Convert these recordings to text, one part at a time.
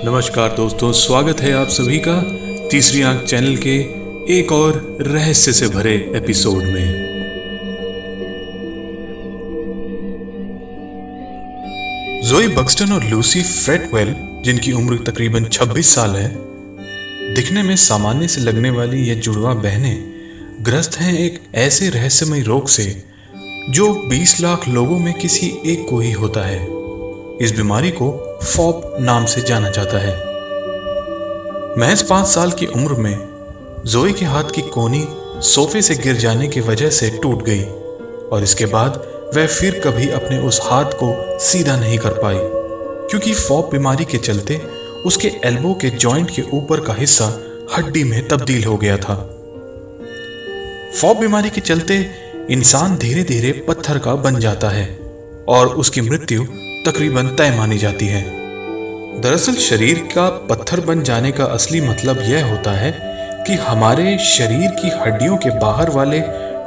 नमस्कार दोस्तों, स्वागत है आप सभी का तीसरी आंख चैनल के एक और रहस्य से भरे एपिसोड में। ज़ोई बक्सटन और लूसी फ्रेटवेल, जिनकी उम्र तकरीबन 26 साल है, दिखने में सामान्य से लगने वाली ये जुड़वा बहनें ग्रस्त हैं एक ऐसे रहस्यमय रोग से जो 20 लाख लोगों में किसी एक को ही होता है। इस बीमारी को फॉप नाम से जाना जाता है। महज 5 साल की उम्र में ज़ोई के हाथ की कोहनी सोफे से गिर जाने की वजह से टूट गई और इसके बाद वह फिर कभी अपने उस हाथ को सीधा नहीं कर पाई, क्योंकि फॉप बीमारी के चलते उसके एल्बो के जॉइंट के ऊपर का हिस्सा हड्डी में तब्दील हो गया था। फॉप बीमारी के चलते इंसान धीरे धीरे पत्थर का बन जाता है और उसकी मृत्यु तकरीबन तय मानी जाती है। दरअसल शरीर का पत्थर बन जाने का असली मतलब यह होता है कि हमारे शरीर की हड्डियों के बाहर वाले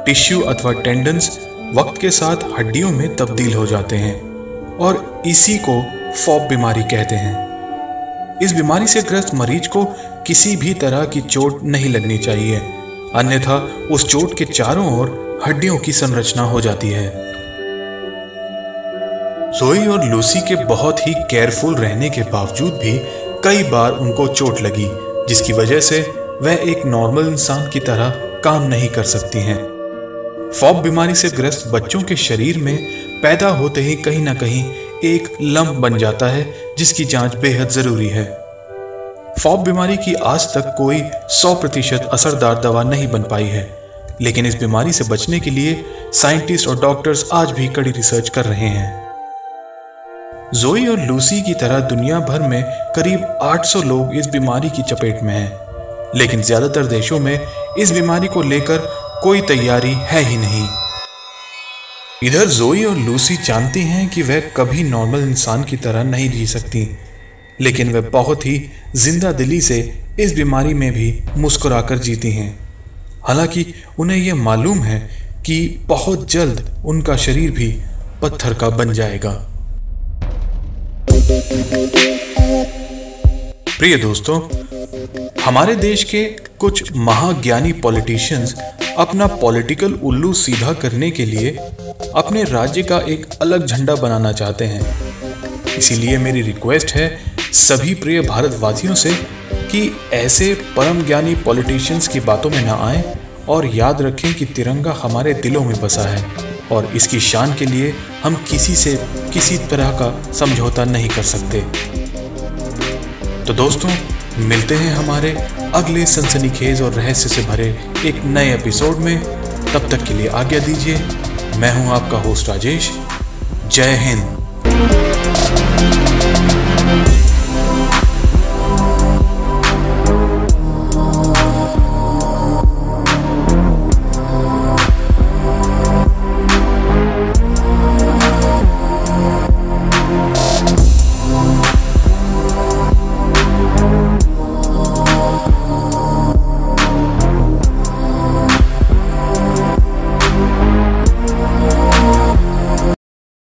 टिश्यू अथवा टेंडन्स वक्त के साथ हड्डियों में तब्दील हो जाते हैं और इसी को फॉप बीमारी कहते हैं। इस बीमारी से ग्रस्त मरीज को किसी भी तरह की चोट नहीं लगनी चाहिए, अन्यथा उस चोट के चारों ओर हड्डियों की संरचना हो जाती है। ज़ोई और लूसी के बहुत ही केयरफुल रहने के बावजूद भी कई बार उनको चोट लगी, जिसकी वजह से वह एक नॉर्मल इंसान की तरह काम नहीं कर सकती हैं। फॉप बीमारी से ग्रस्त बच्चों के शरीर में पैदा होते ही कहीं ना कहीं एक लंप बन जाता है, जिसकी जांच बेहद जरूरी है। फॉप बीमारी की आज तक कोई 100% असरदार दवा नहीं बन पाई है, लेकिन इस बीमारी से बचने के लिए साइंटिस्ट और डॉक्टर्स आज भी कड़ी रिसर्च कर रहे हैं। ज़ोई और लूसी की तरह दुनिया भर में करीब 800 लोग इस बीमारी की चपेट में हैं, लेकिन ज्यादातर देशों में इस बीमारी को लेकर कोई तैयारी है ही नहीं। इधर ज़ोई और लूसी जानती हैं कि वह कभी नॉर्मल इंसान की तरह नहीं जी सकती, लेकिन वह बहुत ही जिंदा दिली से इस बीमारी में भी मुस्कुराकर जीती हैं। हालांकि उन्हें यह मालूम है कि बहुत जल्द उनका शरीर भी पत्थर का बन जाएगा। प्रिय दोस्तों, हमारे देश के कुछ महाज्ञानी पॉलिटिशियंस अपना पॉलिटिकल उल्लू सीधा करने के लिए अपने राज्य का एक अलग झंडा बनाना चाहते हैं। इसीलिए मेरी रिक्वेस्ट है सभी प्रिय भारतवासियों से कि ऐसे परम ज्ञानी पॉलिटिशियंस की बातों में ना आएं और याद रखें कि तिरंगा हमारे दिलों में बसा है और इसकी शान के लिए हम किसी से किसी तरह का समझौता नहीं कर सकते। तो दोस्तों, मिलते हैं हमारे अगले सनसनीखेज और रहस्य से भरे एक नए एपिसोड में। तब तक के लिए आज्ञा दीजिए। मैं हूं आपका होस्ट राजेश। जय हिंद।